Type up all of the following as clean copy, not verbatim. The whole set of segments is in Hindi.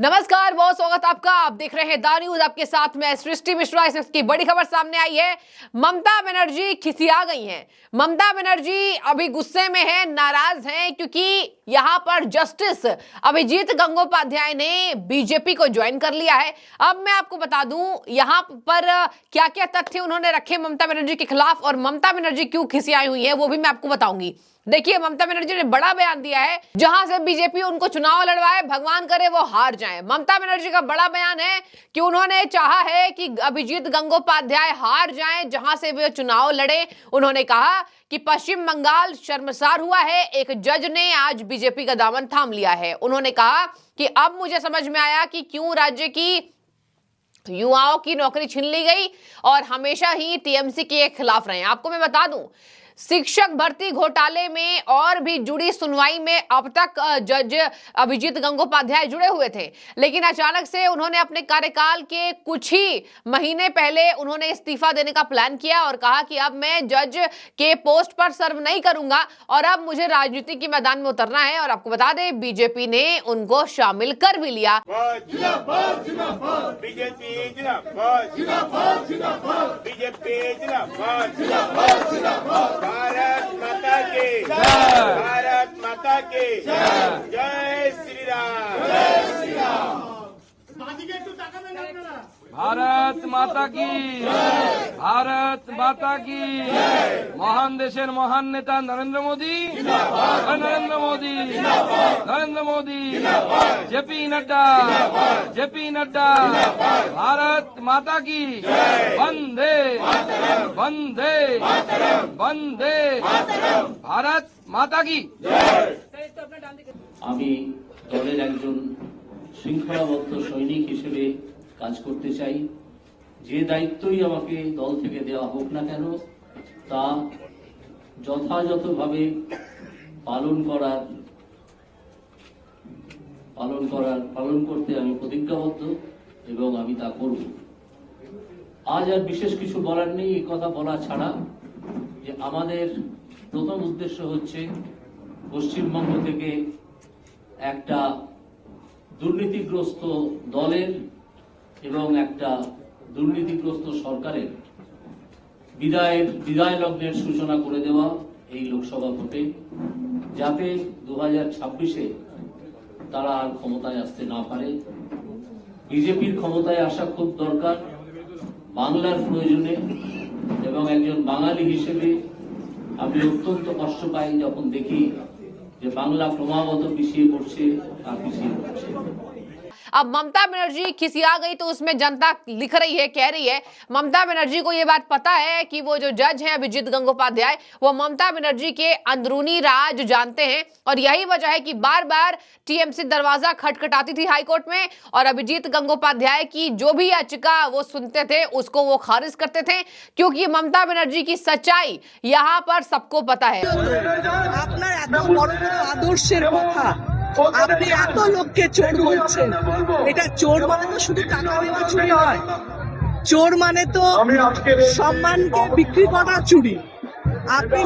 नमस्कार, बहुत स्वागत आपका। आप देख रहे हैं दा न्यूज, आपके साथ में सृष्टि मिश्रा। इसकी बड़ी खबर सामने आई है। ममता बनर्जी खिसिया गई हैं। ममता बनर्जी अभी गुस्से में है, नाराज हैं, क्योंकि यहां पर जस्टिस अभिजीत गंगोपाध्याय ने बीजेपी को ज्वाइन कर लिया है। अब मैं आपको बता दूं यहां पर क्या क्या तथ्य उन्होंने रखे ममता बनर्जी के खिलाफ, और ममता बनर्जी क्यों खिसियाई हुई है वो भी मैं आपको बताऊंगी। देखिए, ममता बनर्जी ने बड़ा बयान दिया है, जहां से बीजेपी उनको चुनाव लड़वाए, भगवान करे वो हार जाएं। ममता बनर्जी का बड़ा बयान है कि उन्होंने चाहा है कि अभिजीत गंगोपाध्याय हार जाएं, जहां से वे चुनाव लड़े। उन्होंने कहा कि पश्चिम बंगाल शर्मसार हुआ है, एक जज ने आज बीजेपी का दामन थाम लिया है। उन्होंने कहा कि अब मुझे समझ में आया कि क्यों राज्य की युवाओं की नौकरी छीन ली गई और हमेशा ही टीएमसी के खिलाफ रहे। आपको मैं बता दूं, शिक्षक भर्ती घोटाले में और भी जुड़ी सुनवाई में अब तक जज अभिजीत गंगोपाध्याय जुड़े हुए थे, लेकिन अचानक से उन्होंने अपने कार्यकाल के कुछ ही महीने पहले उन्होंने इस्तीफा देने का प्लान किया और कहा कि अब मैं जज के पोस्ट पर सर्व नहीं करूंगा और अब मुझे राजनीति के मैदान में उतरना है। और आपको बता दें, बीजेपी ने उनको शामिल कर भी लिया। भारत माता की जय, भारत माता की जय, जय श्री राम, जय श्री राम। भारत माता की भारत माता की महान देशेर महान नेता नरेंद्र मोदी, नरेंद्र मोदी, नरेंद्र मोदी, जेपी नड्डा, भारत माता की वंदे वंदे वंदे भारत माता की। আমি দলের একজন শৃঙ্খলাবদ্ধ সৈনিক হিসেবে কাজ করতে চাই। যে দায়িত্বই আমাকে দল থেকে দেওয়া হোক না কেন তা যথাযথভাবে পালন করতে আমি প্রতিজ্ঞাবদ্ধ এবং আমি তা করব। আজ আর বিশেষ কিছু বলার নেই, এই কথা বলা ছাড়া যে আমাদের প্রথম উদ্দেশ্য হচ্ছে পশ্চিমবঙ্গ থেকে একটা দুর্নীতিগ্রস্ত দলের এবং একটা দুর্নীতিগ্রস্ত সরকারের বিদায় লগ্নের সূচনা করে দেওয়া এই লোকসভা ভোটে, যাতে 2026-এ তারা আর ক্ষমতায় আসতে না পারে। বিজেপির ক্ষমতায় আসা খুব দরকার বাংলার প্রয়োজনে, এবং একজন বাঙালি হিসেবে আমি অত্যন্ত কষ্ট পাই যখন দেখি যে বাংলা ক্রমাগত পিছিয়ে পড়ছে আর পিছিয়ে পড়ছে। अब ममता बनर्जी खिसिया गई तो उसमें जनता लिख रही है, कह रही है, ममता बनर्जी को यह बात पता है कि वो जो जज हैं अभिजीत गंगोपाध्याय, वो ममता बनर्जी के अंदरूनी राज जानते हैं और यही वजह है कि बार बार टीएमसी दरवाजा खटखटाती थी हाईकोर्ट में और अभिजीत गंगोपाध्याय की जो भी याचिका वो सुनते थे उसको वो खारिज करते थे, क्योंकि ममता बनर्जी की सच्चाई यहाँ पर सबको पता है। आदर्शेर कथा আপনি এত লোককে চোর বলছেন, এটা চোর মানে তো শুধু টাকা নেওয়া চুরি নয়, চোর মানে তো সম্মানকে বিক্রি করা চুরি। আপনি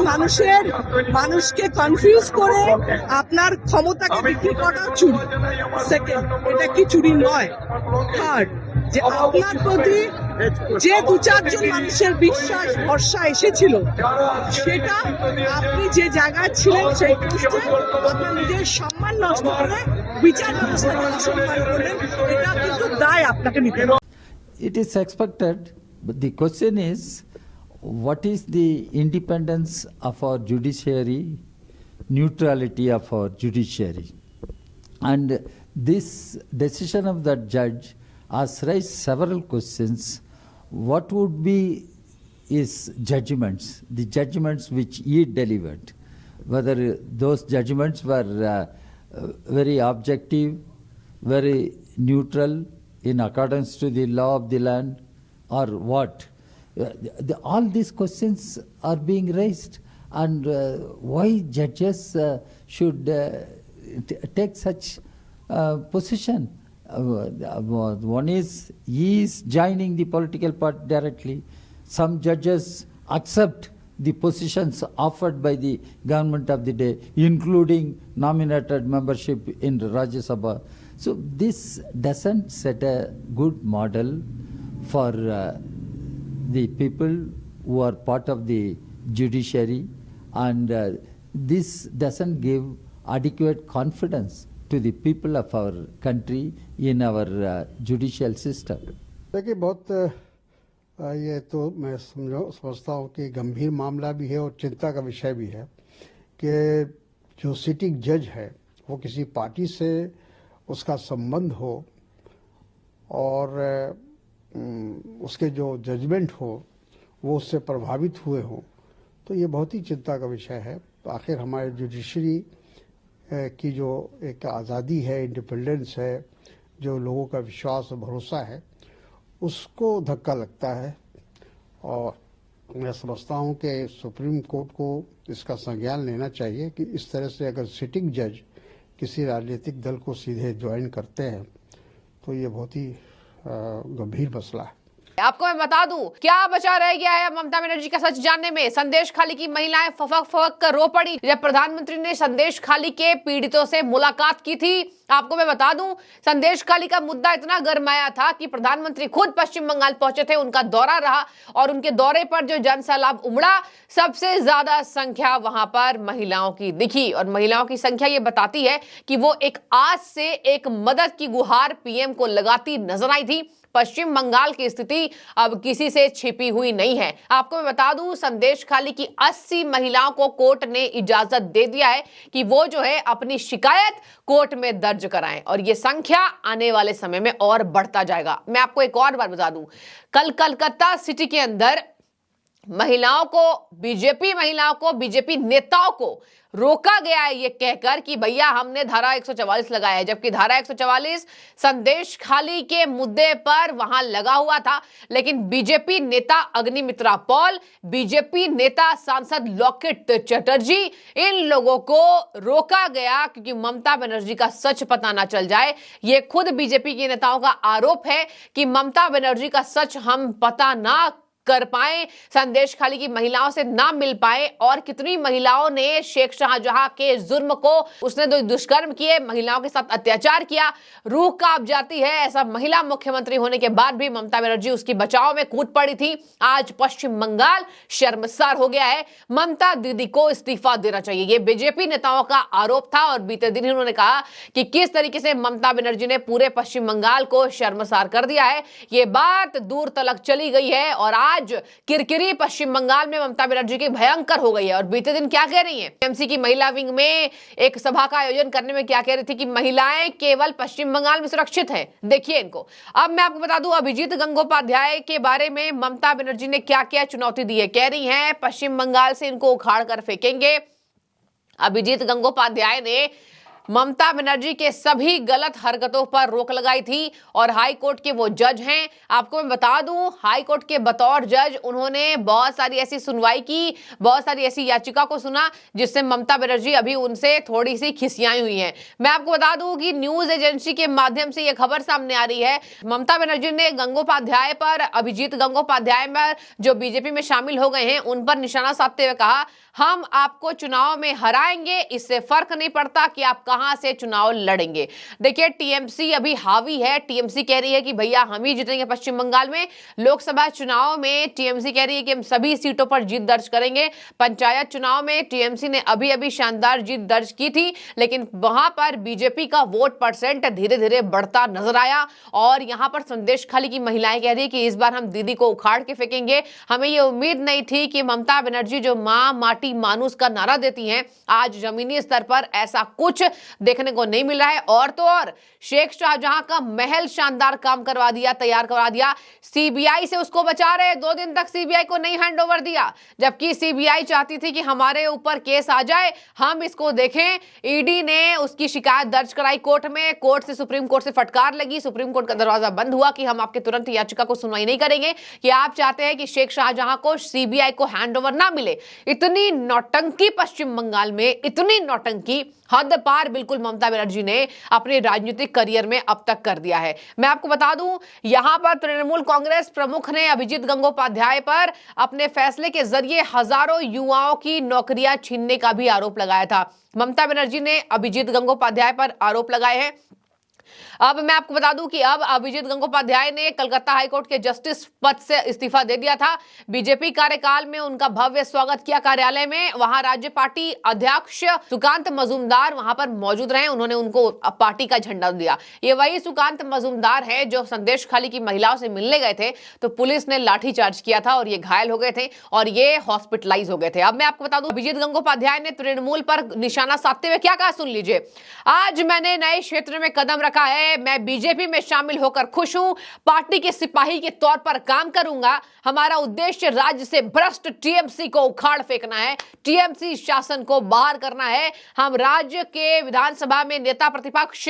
মানুষকে কনফিউজ করে আপনার ক্ষমতাকে বিক্রি করা চুরি। সেকেন্ড, এটা কি চুরি নয়? থার্ড, যে আপনার প্রতি যে 2-4 জন মানুষের বিশ্বাস ভরসা এসেছিল, সেটা আপনি যে জায়গায় ছিলেন সেই পোস্টে আপনার নিজের সম্মান নষ্ট করে বিচার ব্যবস্থাকে অসম্মান করলেন, এটা কিন্তু দায় আপনাকে নিতে হবে। It is expected, but the question is, what is the independence of our judiciary, neutrality of our judiciary? And this decision of that judge has raised several questions. What would be his judgments, the judgments which he delivered, whether those judgments were very objective, very neutral, in accordance to the law of the land, or what? All these questions are being raised, and why judges should take such position? One is, he is joining the political party directly. Some judges accept the positions offered by the government of the day, including nominated membership in Rajya Sabha. So this doesn't set a good model for the people who are part of the judiciary, and this doesn't give adequate confidence to the people of our country in our judicial system. देखिए बहुत ये तो मैं समझता हूँ कि गंभीर मामला भी है और चिंता का विषय भी है कि जो सिटिंग जज है वो किसी पार्टी से उसका संबंध हो और उसके जो जजमेंट हो वो उससे प्रभावित हुए हो, तो ये बहुत ही चिंता का विषय है। आखिर हमारे जुडिशरी की जो एक आज़ादी है, इंडिपेंडेंस है, जो लोगों का विश्वास और भरोसा है, उसको धक्का लगता है। और मैं समझता हूँ कि सुप्रीम कोर्ट को इसका संज्ञान लेना चाहिए कि इस तरह से अगर सिटिंग जज किसी राजनीतिक दल को सीधे ज्वाइन करते हैं तो ये बहुत ही गंभीर मसला है। आपको मैं बता दूं, क्या बचा रह गया है ममता बनर्जी का सच जानने में। संदेश खाली की महिलाएं फफक फफक कर रो पड़ी जब प्रधानमंत्री ने संदेश खाली के पीड़ितों से मुलाकात की थी। आपको मैं बता दूं, संदेश खाली का मुद्दा इतना गरमाया था कि प्रधानमंत्री खुद पश्चिम बंगाल पहुंचे थे, उनका दौरा रहा और उनके दौरे पर जो जनसैलाब उमड़ा, सबसे ज्यादा संख्या वहां पर महिलाओं की दिखी। और महिलाओं की संख्या ये बताती है कि वो एक आस से एक मदद की गुहार पीएम को लगाती नजर आई थी। पश्चिम बंगाल की स्थिति अब किसी से छिपी हुई नहीं है। आपको मैं बता दूं, संदेश खाली की 80 महिलाओं को कोर्ट ने इजाजत दे दिया है कि वो जो है अपनी शिकायत कोर्ट में दर्ज कराएं और ये संख्या आने वाले समय में और बढ़ता जाएगा। मैं आपको एक और बार बता दूं, कल कलकत्ता सिटी के अंदर महिलाओं को बीजेपी नेताओं को रोका गया है ये कहकर कि भैया हमने धारा 144 लगाया है, जबकि धारा 144 संदेश खाली के मुद्दे पर वहां लगा हुआ था। लेकिन बीजेपी नेता अग्निमित्रा पॉल, बीजेपी नेता सांसद लॉकेट चटर्जी, इन लोगों को रोका गया क्योंकि ममता बनर्जी का सच पता ना चल जाए। ये खुद बीजेपी के नेताओं का आरोप है कि ममता बनर्जी का सच हम पता ना कर पाए, संदेश खाली की महिलाओं से ना मिल पाए। और कितनी महिलाओं ने शेख शाहजहां के जुर्म को, उसने दुष्कर्म किए, महिलाओं के साथ अत्याचार किया, रूह कांप जाती है। ऐसा महिला मुख्यमंत्री होने के बाद भी ममता बनर्जी उसकी बचाव में कूद पड़ी थी। आज पश्चिम बंगाल शर्मसार हो गया है। ममता दीदी को इस्तीफा देना चाहिए, ये बीजेपी नेताओं का आरोप था। और बीते दिन उन्होंने कहा कि किस तरीके से ममता बनर्जी ने पूरे पश्चिम बंगाल को शर्मसार कर दिया है। ये बात दूर तलक चली गई है और आज किरकिरी पश्चिम बंगाल में ममता बनर्जी की भयंकर हो गई है। और बीते दिन क्या कह रही हैं, टीएमसी की महिला विंग में एक सभा का आयोजन करने में क्या कह रही थी कि महिलाएं केवल पश्चिम बंगाल में सुरक्षित हैं। देखिए इनको। अब मैं आपको बता दूं, अभिजीत गंगोपाध्याय के बारे में ममता बनर्जी ने क्या क्या चुनौती दी है। कह रही हैं पश्चिम बंगाल से इनको उखाड़ कर फेंकेंगे। अभिजीत गंगोपाध्याय ने ममता बनर्जी के सभी गलत हरकतों पर रोक लगाई थी और हाई कोर्ट के वो जज हैं। आपको मैं बता दूं, हाई कोर्ट के बतौर जज उन्होंने बहुत सारी ऐसी सुनवाई की, बहुत सारी ऐसी याचिका को सुना जिससे ममता बनर्जी अभी उनसे थोड़ी सी खिसियाई हुई हैं। मैं आपको बता दूं कि न्यूज एजेंसी के माध्यम से यह खबर सामने आ रही है, ममता बनर्जी ने गंगोपाध्याय पर, अभिजीत गंगोपाध्याय पर जो बीजेपी में शामिल हो गए हैं उन पर निशाना साधते हुए कहा, हम आपको चुनाव में हराएंगे, इससे फर्क नहीं पड़ता कि आप कहां से चुनाव लड़ेंगे। देखिए टीएमसी अभी हावी है। टीएमसी कह रही है कि भैया हम ही जीतेंगे पश्चिम बंगाल में। लोकसभा चुनाव में टीएमसी कह रही है कि हम सभी सीटों पर जीत दर्ज करेंगे। पंचायत चुनाव में टीएमसी ने अभी अभी शानदार जीत दर्ज की थी, लेकिन वहां पर बीजेपी का वोट परसेंट धीरे धीरे बढ़ता नजर आया। और यहां पर संदेश खाली की महिलाएं कह रही है कि इस बार हम दीदी को उखाड़ के फेंकेंगे। हमें ये उम्मीद नहीं थी कि ममता बनर्जी जो मां माटी मानुस का नारा देती हैं, आज जमीनी स्तर पर ऐसा कुछ देखने को नहीं मिल रहा है। और तो और शेख शाहजहां का महल शानदार काम करवा दिया, तैयार करवा दिया। सीबीआई से उसको बचा रहे, 2 दिन तक सीबीआई को नहीं हैंडओवर दिया, जबकि सीबीआई चाहती थी कि हमारे ऊपर केस आ जाए, हम इसको देखें। ईडी ने उसकी शिकायत दर्ज कराई कोर्ट में, कोर्ट से सुप्रीम कोर्ट से फटकार लगी, सुप्रीम कोर्ट का दरवाजा बंद हुआ कि हम आपके तुरंत याचिका को सुनवाई नहीं करेंगे कि आप चाहते हैं कि शेख शाहजहां को सीबीआई को हैंडओवर ना मिले। इतनी नौटंकी पश्चिम बंगाल में, इतनी नौटंकी, हद पार बिल्कुल ममता बनर्जी ने अपने राजनीतिक करियर में अब तक कर दिया है। मैं आपको बता दूं, यहां पर तृणमूल कांग्रेस प्रमुख ने अभिजीत गंगोपाध्याय पर अपने फैसले के जरिए हजारों युवाओं की नौकरियां छीनने का भी आरोप लगाया था। ममता बनर्जी ने अभिजीत गंगोपाध्याय पर आरोप लगाए हैं अब मैं आपको बता दूं कि अब अभिजीत गंगोपाध्याय ने कलकत्ता हाईकोर्ट के जस्टिस पद से इस्तीफा दे दिया था। बीजेपी कार्यकाल में उनका भव्य स्वागत किया कार्यालय में। वहां राज्य पार्टी अध्यक्ष सुकांत मजूमदार वहां पर मौजूद रहे, उन्होंने उनको पार्टी का झंडा दिया। ये वही सुकांत मजूमदार है जो संदेश खाली की महिलाओं से मिलने गए थे तो पुलिस ने लाठीचार्ज किया था और ये घायल हो गए थे और ये हॉस्पिटलाइज हो गए थे। अब मैं आपको बता दूं अभिजीत गंगोपाध्याय ने तृणमूल पर निशाना साधते हुए क्या कहा, सुन लीजिए। आज मैंने नए क्षेत्र में कदम रखा है, मैं बीजेपी में शामिल होकर खुश हूं, पार्टी के सिपाही के तौर पर काम करूंगा। हमारा उद्देश्य राज्य से भ्रष्ट टीएमसी को उखाड़ फेंकना है, टीएमसी शासन को बाहर करना है। हम राज्य के विधानसभा में नेता प्रतिपक्ष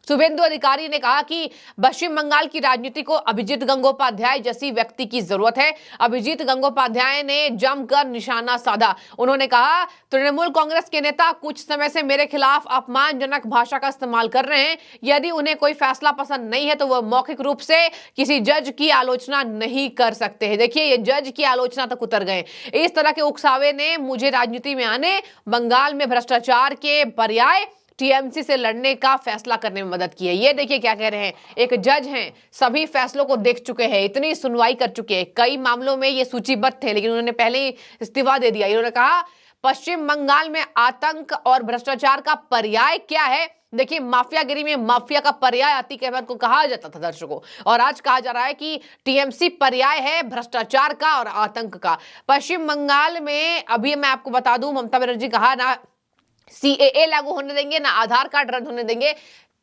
शुभेंदु अधिकारी ने कहा कि पश्चिम बंगाल की राजनीति को अभिजीत गंगोपाध्याय जैसी व्यक्ति की जरूरत है। अभिजीत गंगोपाध्याय ने जमकर निशाना साधा। उन्होंने कहा तृणमूल कांग्रेस के नेता कुछ समय से मेरे खिलाफ अपमानजनक भाषा का इस्तेमाल कर रहे हैं। यदि उन्हें कोई फैसला पसंद नहीं है तो वह मौखिक रूप से किसी जज की आलोचना नहीं कर सकते हैं। देखिए ये जज की आलोचना तक उतर गए। इस तरह के उकसावे ने मुझे राजनीति में आने, बंगाल में भ्रष्टाचार के पर्याय टीएमसी से लड़ने का फैसला करने में मदद की है। ये देखिए क्या कह रहे हैं, एक जज हैं, सभी फैसलों को देख चुके हैं, इतनी सुनवाई कर चुके हैं, कई मामलों में ये सूचीबद्ध थे लेकिन उन्होंने पहले ही इस्तीफा दे दिया। इन्होंने कहा पश्चिम बंगाल में आतंक और भ्रष्टाचार का पर्याय क्या है। देखिए माफियागिरी में माफिया का पर्याय अतीक अहमद को कहा जाता था दर्शकों, और आज कहा जा रहा है कि टीएमसी पर्याय है भ्रष्टाचार का और आतंक का। पश्चिम बंगाल में अभी मैं आपको बता दूं ममता बनर्जी कहा ना सीएए लागू होने देंगे ना आधार कार्ड रद्द होने देंगे,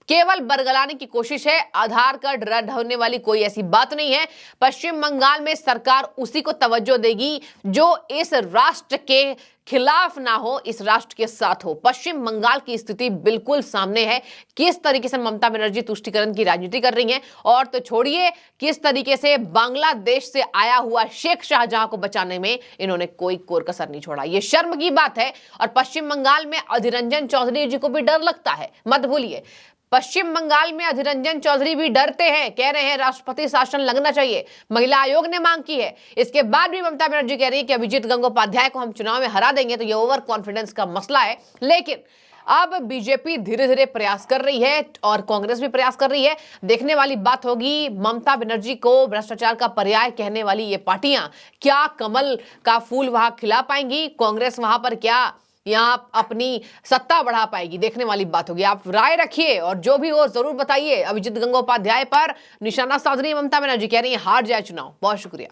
केवल बरगलाने की कोशिश है। आधार कार्ड रद्द होने वाली कोई ऐसी बात नहीं है। पश्चिम बंगाल में सरकार उसी को तवज्जो देगी जो इस राष्ट्र के खिलाफ ना हो, इस राष्ट्र के साथ हो। पश्चिम बंगाल की स्थिति बिल्कुल सामने है, किस तरीके से ममता बनर्जी तुष्टीकरण की राजनीति कर रही हैं, और तो छोड़िए किस तरीके से बांग्लादेश से आया हुआ शेख शाहजहां को बचाने में इन्होंने कोई कोर कसर नहीं छोड़ा। ये शर्म की बात है। और पश्चिम बंगाल में अधीर रंजन चौधरी जी को भी डर लगता है, मत भूलिए। पश्चिम बंगाल में अधीर रंजन चौधरी भी डरते हैं, कह रहे हैं राष्ट्रपति शासन लगना चाहिए, महिला आयोग ने मांग की है। इसके बाद भी ममता बनर्जी कह रही है कि अभिजीत गंगोपाध्याय को हम चुनाव में हरा देंगे, तो ये ओवर कॉन्फिडेंस का मसला है। लेकिन अब बीजेपी धीरे धीरे प्रयास कर रही है और कांग्रेस भी प्रयास कर रही है। देखने वाली बात होगी ममता बनर्जी को भ्रष्टाचार का पर्याय कहने वाली ये पार्टियां क्या कमल का फूल वहां खिला पाएंगी, कांग्रेस वहां पर क्या यहाँ अपनी सत्ता बढ़ा पाएगी, देखने वाली बात होगी। आप राय रखिए और जो भी हो जरूर बताइए। अभिजीत गंगोपाध्याय पर निशाना साध रही ममता बनर्जी, कह रही है हार जाए चुनाव। बहुत शुक्रिया।